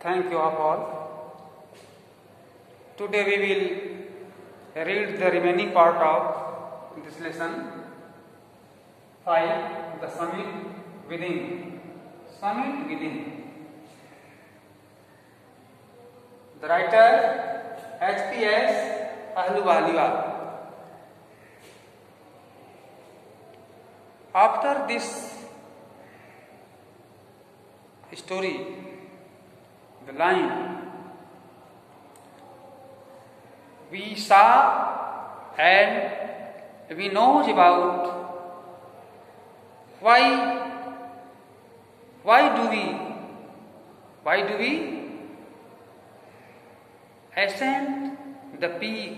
Thank you of all. Today we will read the remaining part of this lesson 5, the summit within. Summit within. The writer H.P.S. Ahluwalia. After this story, the line, we saw and we know about why do we ascend the peak,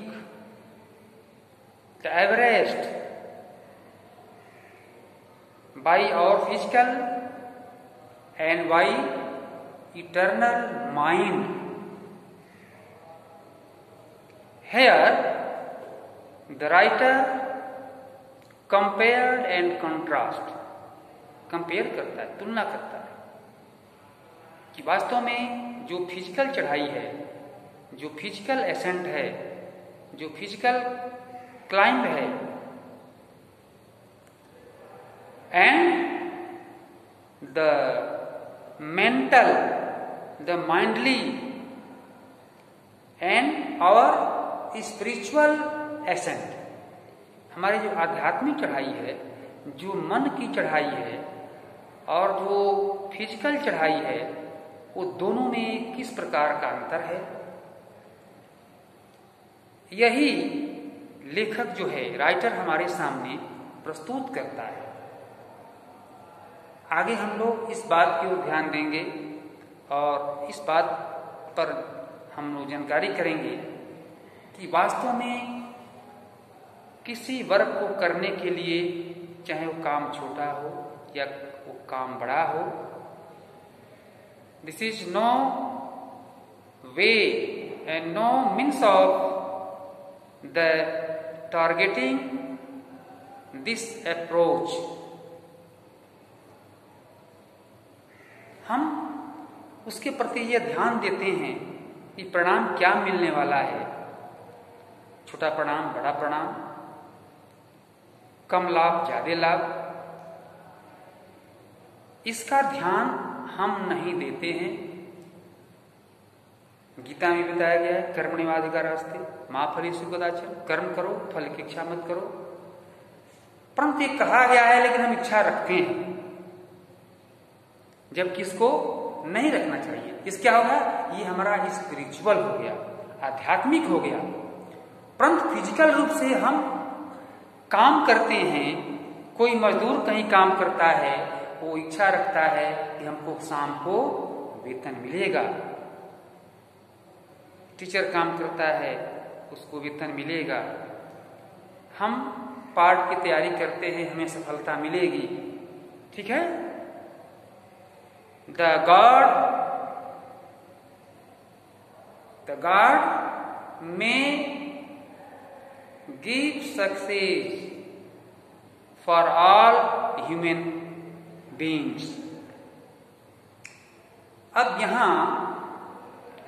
the Everest, by our physical and by eternal mind. Here the writer compared and contrast, compare करता है, तुलना करता है कि वास्तव में जो physical चढ़ाई है, जो फिजिकल एसेंट है, जो फिजिकल क्लाइंब है, and the mental, the mindly and our spiritual ascent, हमारी जो आध्यात्मिक चढ़ाई है, जो मन की चढ़ाई है और जो फिजिकल चढ़ाई है, वो दोनों में किस प्रकार का अंतर है, यही लेखक जो है, राइटर हमारे सामने प्रस्तुत करता है। आगे हम लोग इस बात की ओर ध्यान देंगे और इस बात पर हम लोग जानकारी करेंगे कि वास्तव में किसी वर्क को करने के लिए, चाहे वो काम छोटा हो या वो काम बड़ा हो, this is no way and no means of the targeting this approach. हम उसके प्रति यह ध्यान देते हैं कि परिणाम क्या मिलने वाला है, छोटा परिणाम, बड़ा परिणाम, कम लाभ, ज्यादा लाभ, इसका ध्यान हम नहीं देते हैं। गीता में बताया गया है, कर्मण्येवाधिकारस्ते मा फलेषु कदाचन, कर्म करो, फल की इच्छा मत करो। परंतु ये कहा गया है, लेकिन हम इच्छा रखते हैं, जबकि इसको नहीं रखना चाहिए। इस क्या होगा, ये हमारा स्पिरिचुअल हो गया, आध्यात्मिक हो गया। परंतु फिजिकल रूप से हम काम करते हैं, कोई मजदूर कहीं काम करता है, वो इच्छा रखता है कि हमको शाम को वेतन मिलेगा। टीचर काम करता है, उसको वेतन मिलेगा। हम पाठ की तैयारी करते हैं, हमें सफलता मिलेगी, ठीक है। The God may give success for all human beings. अब यहां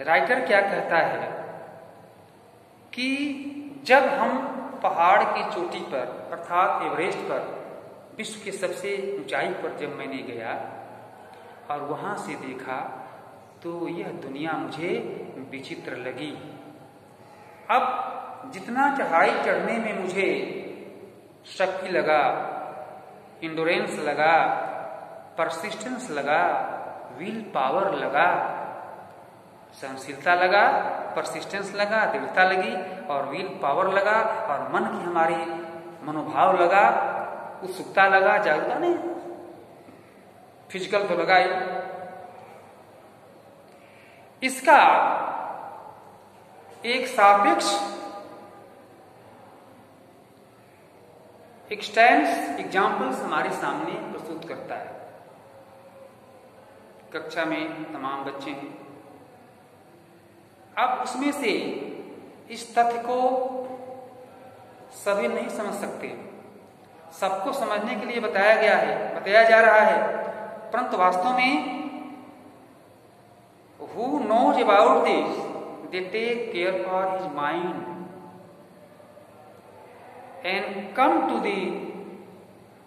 राइटर क्या कहता है कि जब हम पहाड़ की चोटी पर, अर्थात एवरेस्ट पर, विश्व के सबसे ऊंचाई पर जब मैंने गया और वहां से देखा, तो यह दुनिया मुझे विचित्र लगी। अब जितना चढ़ाई चढ़ने में मुझे शक्ति लगा, इंडोरेंस लगा, परसिस्टेंस लगा, विल पावर लगा, सहनशीलता लगा, परसिस्टेंस लगा, दृढ़ता लगी और विल पावर लगा और मन की हमारी मनोभाव लगा, उत्सुकता लगा, जागरूकता नहीं, फिजिकल तो लगा ही। इसका एक सापेक्ष एक्सटेंस एग्जाम्पल्स हमारे सामने प्रस्तुत करता है। कक्षा में तमाम बच्चे हैं, अब उसमें से इस तथ्य को सभी नहीं समझ सकते, सबको समझने के लिए बताया गया है, बताया जा रहा है, परंतु वास्तव में वो who knows about this, they take care for his mind and come to the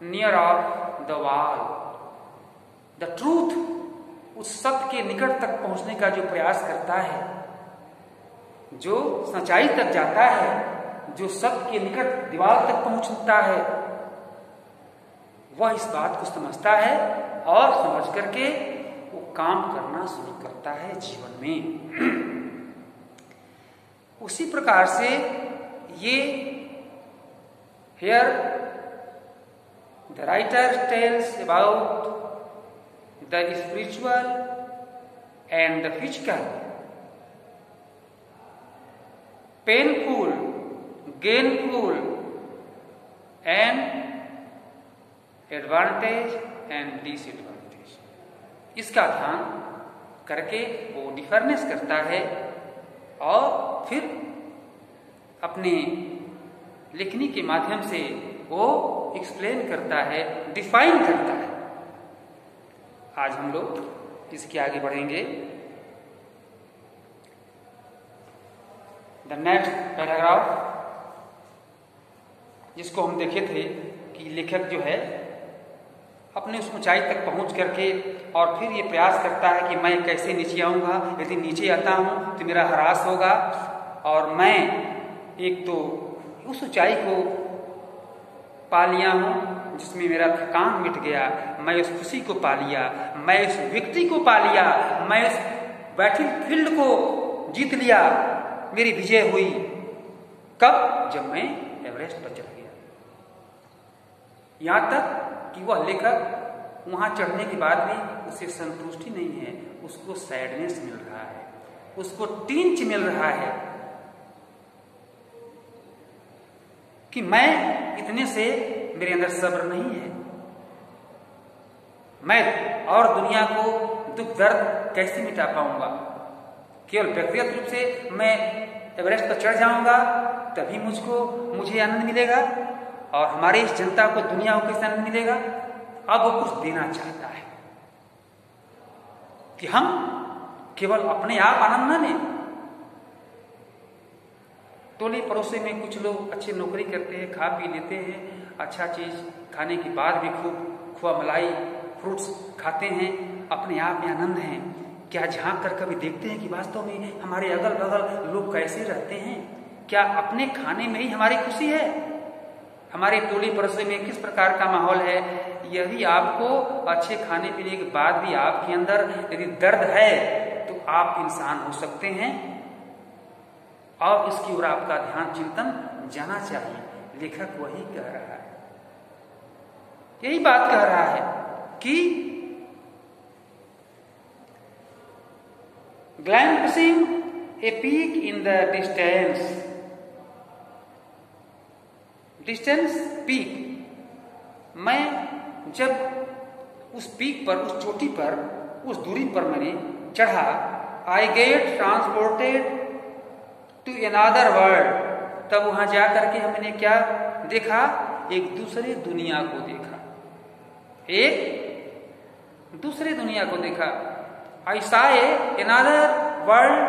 near of the wall. The truth, उस सत्य के निकट तक पहुंचने का जो प्रयास करता है, जो सच्चाई तक जाता है, जो सत्य के निकट दीवार तक पहुंचता है, वह इस बात को समझता है और समझ करके वो काम करना शुरू करता है जीवन में। उसी प्रकार से ये here the writer tells about the spiritual and the physical, painful, gainful, and advantage and disadvantage, इसका ध्यान करके वो डिफरेंस करता है और फिर अपने लिखनी के माध्यम से वो एक्सप्लेन करता है, डिफाइन करता है। आज हम लोग इसके आगे बढ़ेंगे। द नेक्स्ट पैराग्राफ, जिसको हम देखे थे कि लेखक जो है अपने उस ऊंचाई तक पहुंच करके और फिर ये प्रयास करता है कि मैं कैसे नीचे आऊंगा, यदि नीचे आता हूं तो मेरा ह्रास होगा और मैं एक तो उस ऊंचाई को पा लिया हूं जिसमें मेरा थकान मिट गया, मैं उस खुशी को पा लिया, मैं उस व्यक्ति को पा लिया, मैं उस बैटलफील्ड को जीत लिया, मेरी विजय हुई। कब? जब मैं एवरेस्ट पर चढ़ गया। यहां तक कि वह लेखक वहां चढ़ने के बाद भी उसे संतुष्टि नहीं है, उसको सैडनेस मिल रहा है, उसको टिंच मिल रहा है कि मैं इतने से मेरे अंदर सब्र नहीं है, मैं और दुनिया को दुख दर्द कैसे मिटा पाऊंगा। केवल व्यक्तिगत रूप से मैं एवरेस्ट पर चढ़ जाऊंगा तभी मुझे आनंद मिलेगा और हमारी इस जनता को, दुनिया को कैसे आनंद मिलेगा। अब वो कुछ देना चाहता है कि हम केवल अपने आप आनंद ना लें। टोले पड़ोसे में कुछ लोग अच्छी नौकरी करते हैं, खा पी लेते हैं, अच्छा चीज खाने के बाद भी खूब खोआ मलाई फ्रूट्स खाते हैं, अपने आप में आनंद है। क्या झांक कर कभी देखते हैं कि वास्तव में हमारे अगल बगल लोग कैसे रहते हैं? क्या अपने खाने में ही हमारी खुशी है? हमारे टोली पड़ोसे में किस प्रकार का माहौल है? यदि आपको अच्छे खाने पीने के बाद भी आपके अंदर यदि दर्द है तो आप इंसान हो सकते हैं और इसकी ओर आपका ध्यान चिंतन जाना चाहिए। लेखक वही कह रहा है, यही बात कह रहा है कि glimpsing a peak in the distance peak, मैं जब उस पीक पर, उस चोटी पर, उस दूरी पर मैंने चढ़ा, I get transported to another world, तब वहां जाकर के हमने क्या देखा? एक दूसरे दुनिया को देखा, एक दूसरे दुनिया को देखा। I saw another world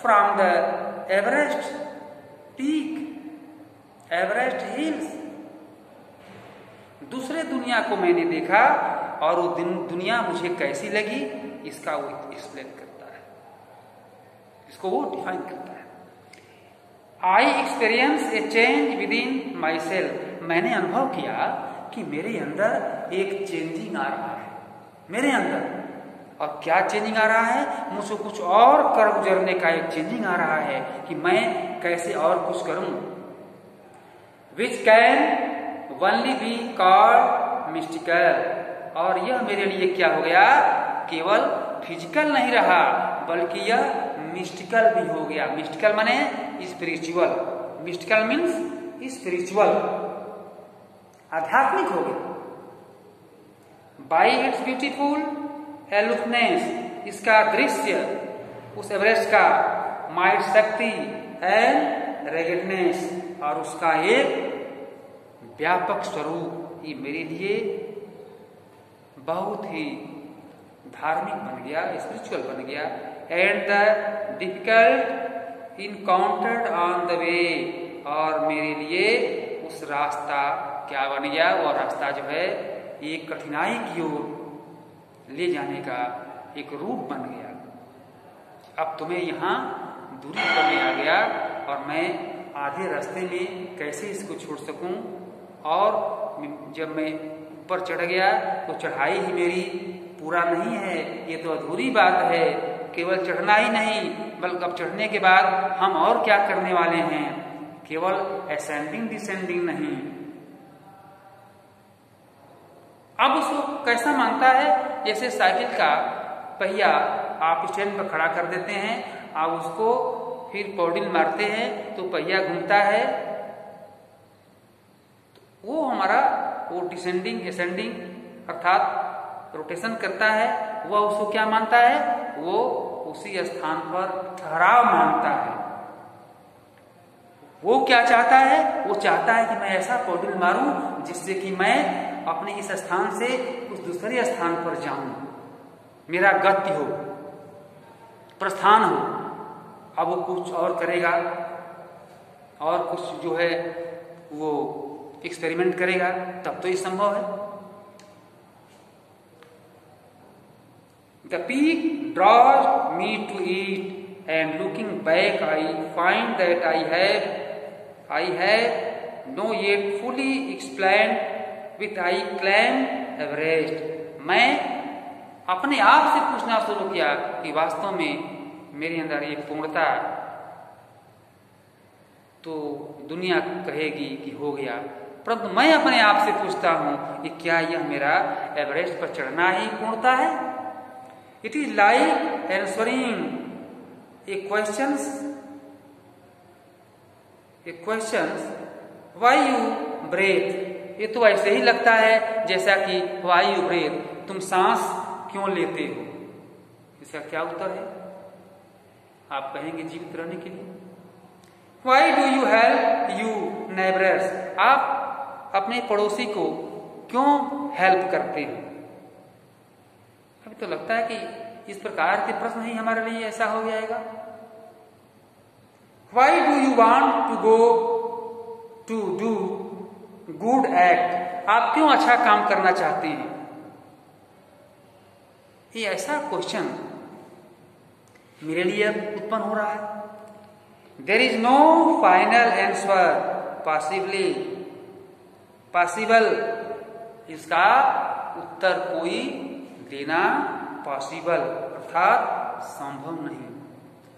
from the Everest peak, Everest hills, दूसरे दुनिया को मैंने देखा और वो दुनिया मुझे कैसी लगी इसका वो एक्सप्लेन करता है, इसको वो डिफाइन करता है। I experience a change within myself, मैंने अनुभव किया कि मेरे अंदर एक चेंजिंग आ रहा है, मेरे अंदर। और क्या चेंजिंग आ रहा है? मुझको कुछ और कर गुजरने का एक चेंजिंग आ रहा है कि मैं कैसे और कुछ करूं। Which can only be called mystical, और यह मेरे लिए क्या हो गया? केवल फिजिकल नहीं रहा बल्कि यह मिस्टिकल भी हो गया। मिस्टिकल माने स्पिरिचुअल, मिस्टिकल मीन्स स्पिरिचुअल, आध्यात्मिक हो गया। बाई इट्स ब्यूटीफुल एलुकनेस, इसका दृश्य, उस एवरेस्ट का माइट शक्ति एंड रेगेडनेस, और उसका एक व्यापक स्वरूप, ये मेरे लिए बहुत ही धार्मिक बन गया, स्पिरिचुअल बन गया। And the difficult encountered on the way, और मेरे लिए उस रास्ता क्या बन गया, वो रास्ता जो है एक कठिनाई की ओर ले जाने का एक रूट बन गया। अब तुम्हें यहाँ दूरी करने आ गया और मैं आधे रास्ते में कैसे इसको छोड़ सकूं, और जब मैं ऊपर चढ़ गया तो चढ़ाई ही मेरी पूरा नहीं है, ये तो अधूरी बात है। केवल चढ़ना ही नहीं, बल्कि अब चढ़ने के बाद हम और क्या करने वाले हैं, केवल असेंडिंग डिसेंडिंग नहीं। अब उसको कैसा मानता है, जैसे साइकिल का पहिया आप स्टैंड पर खड़ा कर देते हैं, आप उसको फिर पौडिल मारते हैं तो पहिया घूमता है, वो हमारा वो डिसेंडिंग असेंडिंग अर्थात रोटेशन करता है। वह उसको क्या मानता है, वो उसी स्थान पर ठहराव मानता है। वो क्या चाहता है, वो चाहता है कि मैं ऐसा पौडिल मारूं जिससे कि मैं अपने इस स्थान से उस दूसरे स्थान पर जाऊं, मेरा गति हो, प्रस्थान हो। अब वो कुछ और करेगा और कुछ जो है वो एक्सपेरिमेंट करेगा, तब तो ये संभव है। The peak draws me to it and looking back I find that I have no yet fully explained with I claim Everest. मैं अपने आप से पूछना शुरू किया कि वास्तव में मेरे अंदर ये पूर्णता तो दुनिया कहेगी कि हो गया, परंतु मैं अपने आप से पूछता हूं कि क्या यह मेरा एवरेस्ट पर चढ़ना ही पूर्णता है। It is like answering a question why you breathe. ये तो ऐसे ही लगता है जैसा कि व्हाई यू ब्रेथ, तुम सांस क्यों लेते हो। इसका क्या उत्तर है, आप कहेंगे जीवित रहने के लिए। Why do you help you neighbors? आप अपने पड़ोसी को क्यों हेल्प करते हैं। अभी तो लगता है कि इस प्रकार के प्रश्न ही हमारे लिए ऐसा हो जाएगा। Why do you want to go to do good act? आप क्यों अच्छा काम करना चाहते हैं। ये ऐसा क्वेश्चन मेरे लिए उत्पन्न हो रहा है। There is no final answer possible। इसका उत्तर कोई देना पॉसिबल अर्थात संभव नहीं,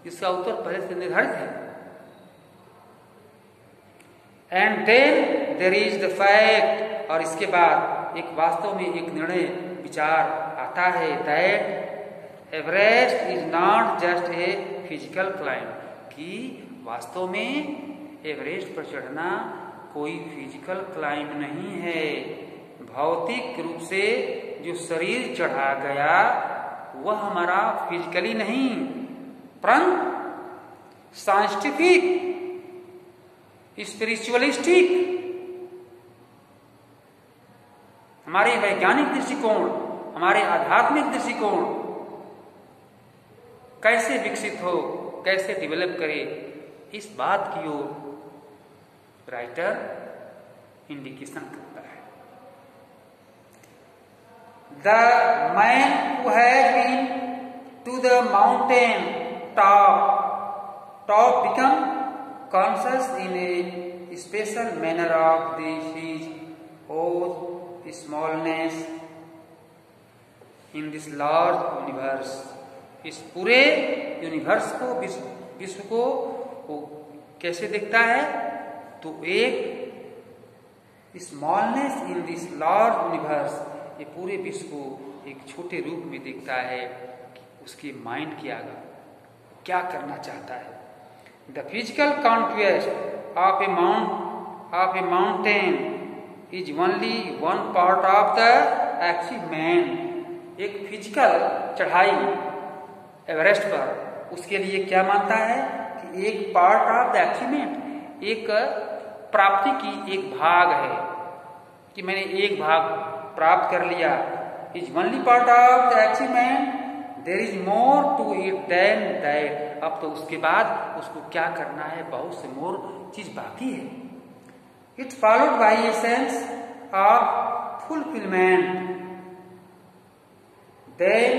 इसका उत्तर पहले से निर्धारित है। And then there is the fact, और इसके बाद एक वास्तव में एक निर्णय विचार आता है, that Everest is not just a physical climb, कि वास्तव में एवरेस्ट पर चढ़ना कोई फिजिकल क्लाइंब नहीं है। भौतिक रूप से जो शरीर चढ़ा गया वह हमारा फिजिकली नहीं, परंतु साइंटिफिक स्पिरिचुअलिस्टिक, हमारे वैज्ञानिक दृष्टिकोण, हमारे आध्यात्मिक दृष्टिकोण कैसे विकसित हो, कैसे डेवलप करे, इस बात की ओर राइटर इंडिकेशन करता है। The man who has been to the mountain top become conscious in a special manner of this own smallness in this large universe. इस पूरे यूनिवर्स को, विश्व को वो कैसे देखता है, तो एक smallness in this large universe, ये पूरे विश्व को एक छोटे रूप में देखता है कि उसके माइंड के आगे क्या करना चाहता है। The physical conquest of A mountain is only one part of the achievement. एक फिजिकल चढ़ाई एवरेस्ट पर, उसके लिए क्या मानता है कि एक पार्ट ऑफ द अचीवमेंट, एक प्राप्ति की एक भाग है कि मैंने एक भाग प्राप्त कर लिया। Is only part of the achievement there is more to it than that. अब तो उसके बाद उसको क्या करना है, बहुत से मोर चीज बाकी है। It's followed by a sense of fulfilment, then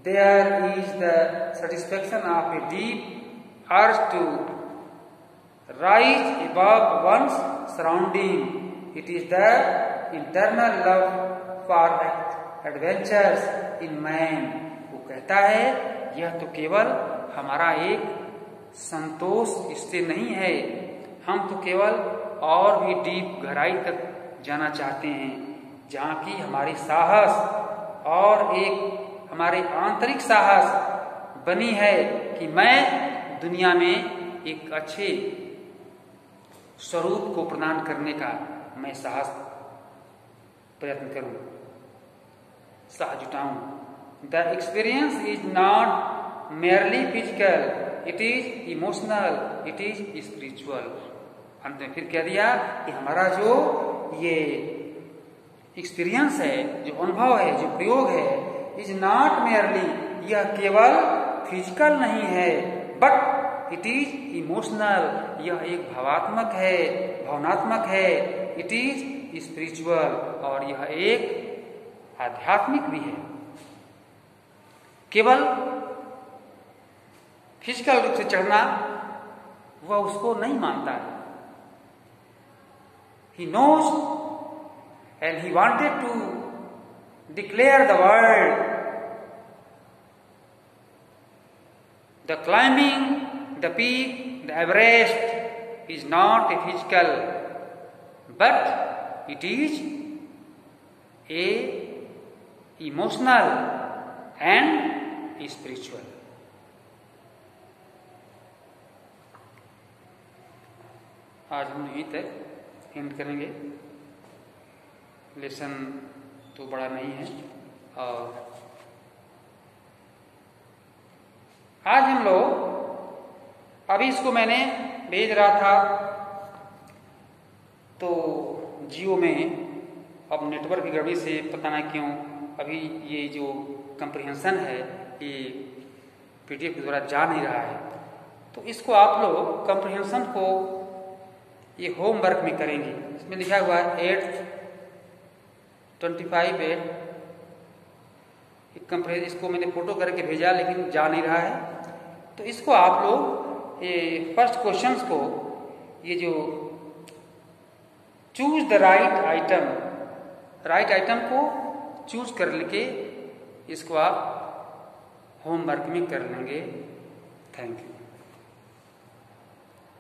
there is the satisfaction of a deep urge to rise above one's surrounding. It is the internal love for adventures in man. वो कहता है यह तो केवल हमारा एक संतोष इससे नहीं है, हम तो केवल और भी डीप गहराई तक जाना चाहते हैं, जहाँ की हमारी साहस और एक हमारे आंतरिक साहस बनी है कि मैं दुनिया में एक अच्छे स्वरूप को प्रदान करने का मैं साहस प्रयत्न करूं, साहस जुटाऊं। The experience is not merely physical, it is emotional, it is spiritual. अंत में फिर कह दिया कि हमारा जो ये एक्सपीरियंस है, जो अनुभव है, जो प्रयोग है, इज नॉट मेयरली, यह केवल फिजिकल नहीं है, बट इट इज इमोशनल, यह एक भावात्मक है, भावनात्मक है। इट इज स्पिरिचुअल, और यह एक आध्यात्मिक भी है। केवल फिजिकल रूप से चढ़ना वह उसको नहीं मानता है। He knows and he wanted to declare the world. The climbing the peak, the Everest is not a physical, but it is a emotional and spiritual. आज हम यहीं तक एंड करेंगे। लेसन तो बड़ा नहीं है, और आज हम लोग अभी इसको मैंने भेज रहा था तो जियो में अब नेटवर्क की गड़बड़ी से पता नहीं क्यों अभी ये जो कंप्रिहेंशन है ये पीडीएफ के द्वारा जा नहीं रहा है। तो इसको आप लोग कंप्रिहेंशन को ये होमवर्क में करेंगे। इसमें लिखा हुआ है 8/25 कंप्रेस, इसको मैंने फोटो करके भेजा लेकिन जा नहीं रहा है। तो इसको आप लोग ये फर्स्ट क्वेश्चंस को, ये जो चूज द राइट आइटम को चूज कर लेके इसको आप होमवर्क में कर लेंगे। Thank you.